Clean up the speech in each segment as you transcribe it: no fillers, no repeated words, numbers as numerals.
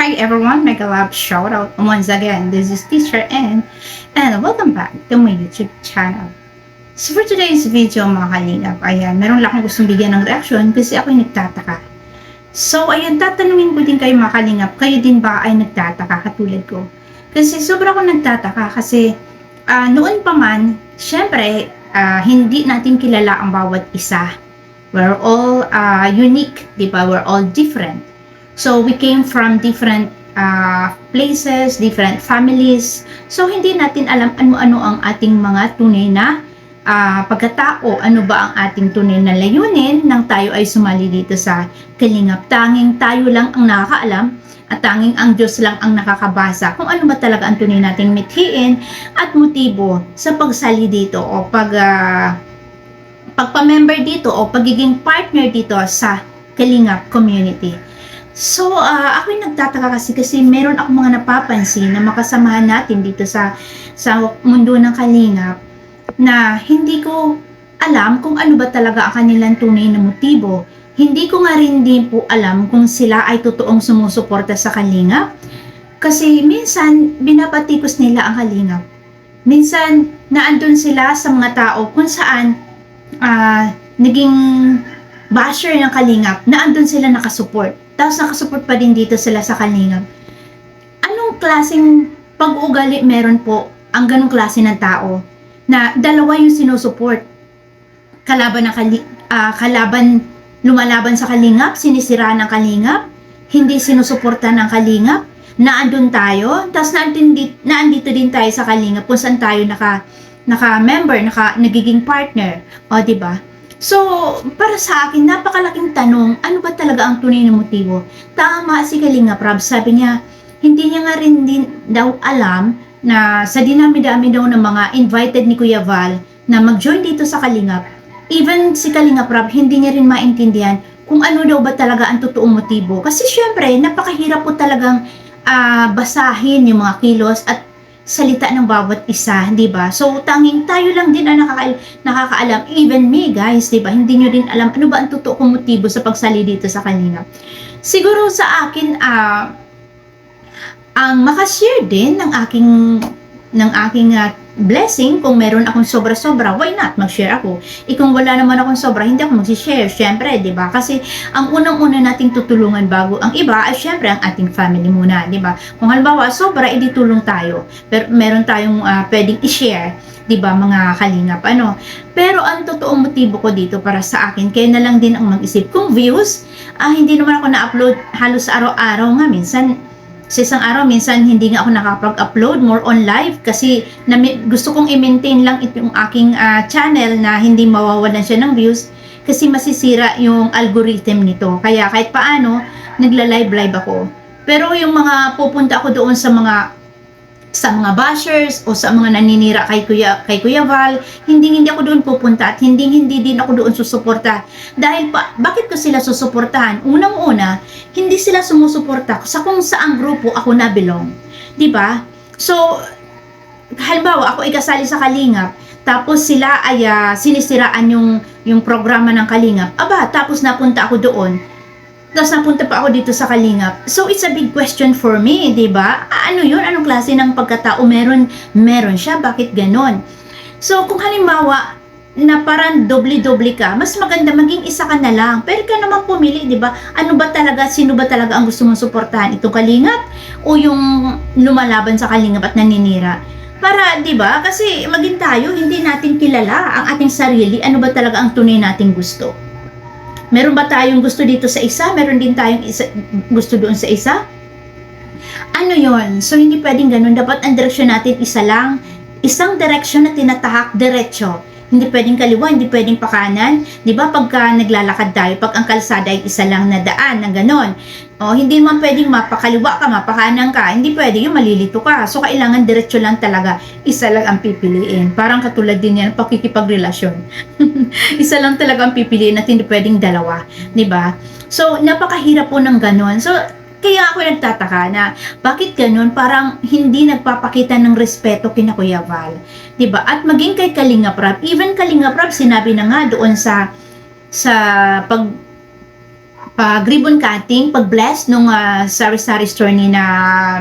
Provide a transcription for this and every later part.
Hi everyone, mega love shout out once again. This is Teacher N and welcome back to my YouTube channel. So for today's video mga kalingap, ayan, meron lang akong gustong bigyan ng reaction kasi ako'y nagtataka. So ayan, tatanungin ko din kayo mga kalingap, kayo din ba ay nagtataka katulad ko? Kasi sobra akong nagtataka kasi noon pa man, syempre, hindi natin kilala ang bawat isa. We're all unique, di ba? We're all different. So, we came from different places, different families. So, hindi natin alam ano-ano ang ating mga tunay na pagkatao. Ano ba ang ating tunay na layunin nang tayo ay sumali dito sa Kalingap. Tanging tayo lang ang nakakaalam at tanging ang Diyos lang ang nakakabasa kung ano ba talaga ang tunay nating mithiin at motibo sa pagsali dito o pagpa-member dito o pagiging partner dito sa Kalingap community. So, ako'y nagtataka kasi meron akong mga napapansin na makasamahan natin dito sa mundo ng Kalingap na hindi ko alam kung ano ba talaga ang kanilang tunay na motibo. Hindi ko nga rin din po alam kung sila ay totoong sumusuporta sa Kalingap. Kasi minsan, binabatikos nila ang Kalingap. Minsan, naandun sila sa mga tao kung saan naging basher ng Kalingap, naandun sila nakasupport. Tapos nakasupport pa din dito sila sa Kalingap. Anong klaseng pag-uugali meron po ang ganong klase ng tao na dalawa yung sinusupport? Kalaban lumalaban sa Kalingap, sinisira ng Kalingap, hindi sinusuporta ng Kalingap, naandun tayo, tapos naandito din tayo sa Kalingap kung saan tayo naka-member, nagiging partner. O, diba? So, para sa akin, napakalaking tanong, ano ba talaga ang tunay na motibo? Tama si Kalingap Rab, sabi niya, hindi niya nga rin din daw alam na sa dinami-dami daw ng mga invited ni Kuya Val na mag-join dito sa Kalingap. Even si Kalingap Rab, hindi niya rin maintindihan kung ano daw ba talaga ang totoong motibo. Kasi syempre, napakahirap po talagang basahin yung mga kilos at salita ng bawat isa, di ba? So, tanging tayo lang din ang nakakaalam. Even me, guys, di ba? Hindi nyo din alam ano ba ang totoo kong motibo sa pagsali dito sa Kalingap. Siguro sa akin, ang makashare din ng aking blessing, kung meron akong sobra-sobra, why not? Mag-share ako. Kung wala naman akong sobra, hindi ako mag-share. Syempre, di ba? Kasi ang unang-una nating tutulungan bago ang iba ay syempre ang ating family muna, di ba? Kung halimbawa, sobra, edi tulong tayo. Pero meron tayong pwedeng i-share, di ba, mga Kalingap, Pero ang totoong motibo ko dito para sa akin, kaya na lang din ang mag-isip. Kung views, hindi naman ako na-upload halos araw-araw nga. Sa isang araw, minsan hindi nga ako nakapag-upload, more on live kasi gusto kong i-maintain lang yung aking channel na hindi mawawalan siya ng views kasi masisira yung algorithm nito. Kaya kahit paano, nagla-live ako. Pero yung mga pupunta ako doon sa mga bashers o sa mga naninira kay Kuya Val, hindi ako doon pupunta at hindi din ako doon susuporta. Dahil bakit ko sila susuportahan? Unang-una, hindi sila sumusuporta sa kung saang grupo ako nabilong. 'Di ba? So, halimbawa ako ay kasali sa Kalingap, tapos sila ay sinisiraan yung programa ng Kalingap. Tapos napunta ako doon. Tapos napunta pa ako dito sa Kalingap. So, it's a big question for me, di ba? Ano yun? Anong klase ng pagkatao meron siya? Bakit ganon? So, kung halimbawa na parang doble-doble ka, mas maganda maging isa ka na lang. Pero ka naman pumili, di ba? Sino ba talaga ang gusto mong suportahan? Itong Kalingap o yung lumalaban sa Kalingap at naninira? Para, di ba? Kasi maging tayo, hindi natin kilala ang ating sarili. Ano ba talaga ang tunay nating gusto? Meron ba tayong gusto dito sa isa? Meron din tayong gusto doon sa isa? Ano yon? So, hindi pwedeng ganun. Dapat ang direksyon natin isa lang. Isang direksyon na tinatahak diretso. Hindi pwedeng kaliwa, hindi pwedeng pakanan. Di ba pagka naglalakad tayo, pag ang kalsada ay isa lang na daan, na ganon. Hindi man pwedeng mapakaliwa ka, mapakanan ka. Hindi pwede yung malilito ka. So, kailangan diretso lang talaga. Isa lang ang pipiliin. Parang katulad din yan, pakikipagrelasyon. Isa lang talaga ang pipiliin at hindi pwedeng dalawa. Di ba? So, napakahirap po ng ganon. So, kaya ako nagtataka na bakit ganun, parang hindi nagpapakita ng respeto kina Kuya Val. Diba? At maging kay Kalingap Rab, even Kalingap Rab, sinabi na nga doon sa pag ribbon cutting, pag bless nung sari-sari store ni na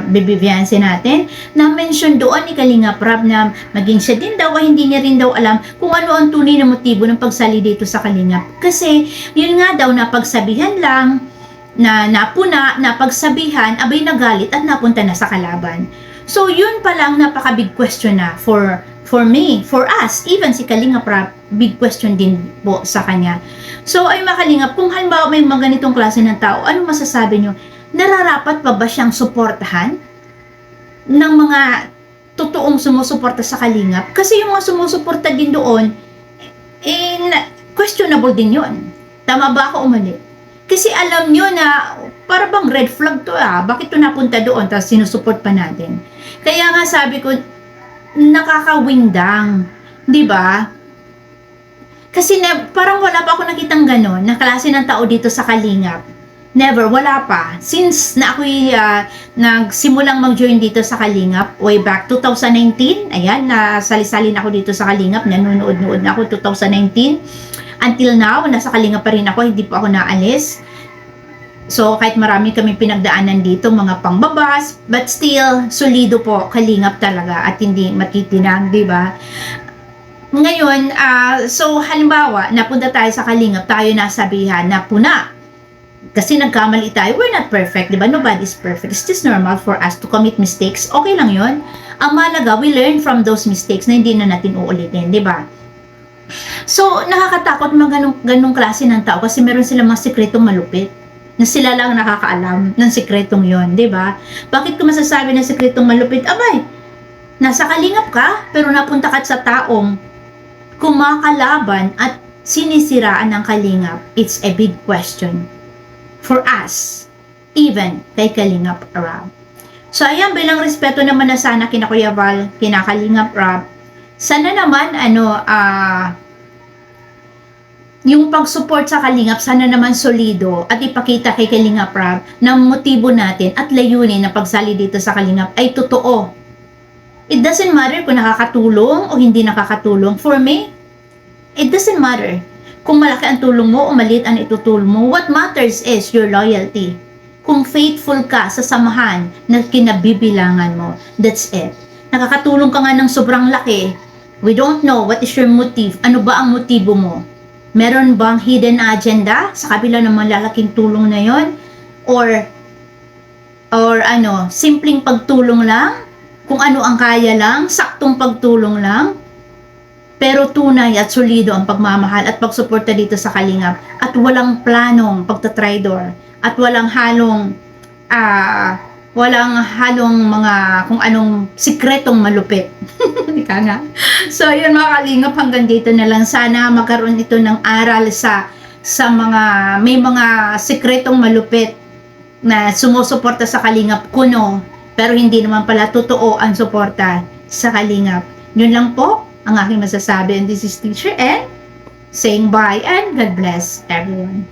Baby Viance natin, na mention doon ni Kalinga Prab na maging siya din daw ay hindi niya rin daw alam kung ano ang tunay na motibo ng pagsali dito sa Kalingap. Kasi yun nga daw na pagsabihan lang, na napuna, napagsabihan, abay nagalit at napunta na sa kalaban. So yun pa lang napaka-big question na for me, for us, even si Kalinga Prab, big question din po sa kanya. So ay makalingap, kung halimbawa may mga ganitong klase ng tao, ano masasabi nyo? Nararapat pa ba siyang suportahan ng mga totoong sumusuporta sa Kalingap? Kasi yung mga sumusuporta din doon, questionable din yun. Tama ba ako umali? Kasi alam nyo na para bang red flag to bakit to napunta doon tapos sinusuport pa natin? Kaya nga sabi ko, nakakawindang, di ba? Kasi parang wala pa ako nakitang gano'n na klase ng tao dito sa Kalingap. Never, wala pa. Since na ako'y nagsimulang mag-join dito sa Kalingap, way back 2019, ayan, nasali-sali na ako dito sa Kalingap, nanonood-nood na ako 2019. Until now, nasa Kalingap pa rin ako, hindi pa ako naalis. So, kahit marami kami pinagdaanan dito, mga pangbabas, but still, solido po, Kalingap talaga, at hindi matitinag, di ba? Ngayon, so halimbawa, napunta tayo sa Kalingap, tayo nasabihan na puna. Kasi nagkamali tayo, we're not perfect, di ba? Nobody's perfect. It's just normal for us to commit mistakes. Okay lang yun. Ang malaga, we learn from those mistakes na hindi na natin uulitin, di ba? So, nakakatakot mga ganong klase ng tao kasi meron silang mga sikretong malupit na sila lang nakakaalam ng sikretong yon, di ba? Bakit ko masasabi na sikretong malupit? Abay, nasa Kalingap ka, pero napunta ka sa taong kumakalaban at sinisiraan ng Kalingap. It's a big question for us, even kay Kalingap Rab. So ayan, bilang respeto naman na sana kina Kuya Val, kina Kalingap Rab, sana naman yung pag-support sa Kalingap, sana naman solido at ipakita kay Kalingap Rab na motibo natin at layunin na pagsali dito sa Kalingap ay totoo. It doesn't matter kung nakakatulong o hindi nakakatulong. For me, it doesn't matter kung malaki ang tulong mo o maliit ang itutulong mo. What matters is your loyalty. Kung faithful ka sa samahan na kinabibilangan mo, that's it. Nakakatulong ka nga ng sobrang laki. We don't know what is your motive. Ano ba ang motibo mo? Meron bang hidden agenda sa kabila ng malalaking tulong na yon? Or simpleng pagtulong lang? Kung ano ang kaya lang, saktong pagtulong lang, pero tunay at solido ang pagmamahal at pagsuporta dito sa Kalingap at walang planong pagtatraidor at walang halong mga kung anong sikretong malupit. Ika nga. So yun mga Kalingap, hanggang dito na lang. Sana magkaroon ito ng aral sa mga may mga sikretong malupit na sumusuporta sa Kalingap kuno, pero hindi naman pala totoo ang suporta sa Kalingap. Yun lang po ang aking masasabi. And this is Teacher N saying bye and God bless everyone.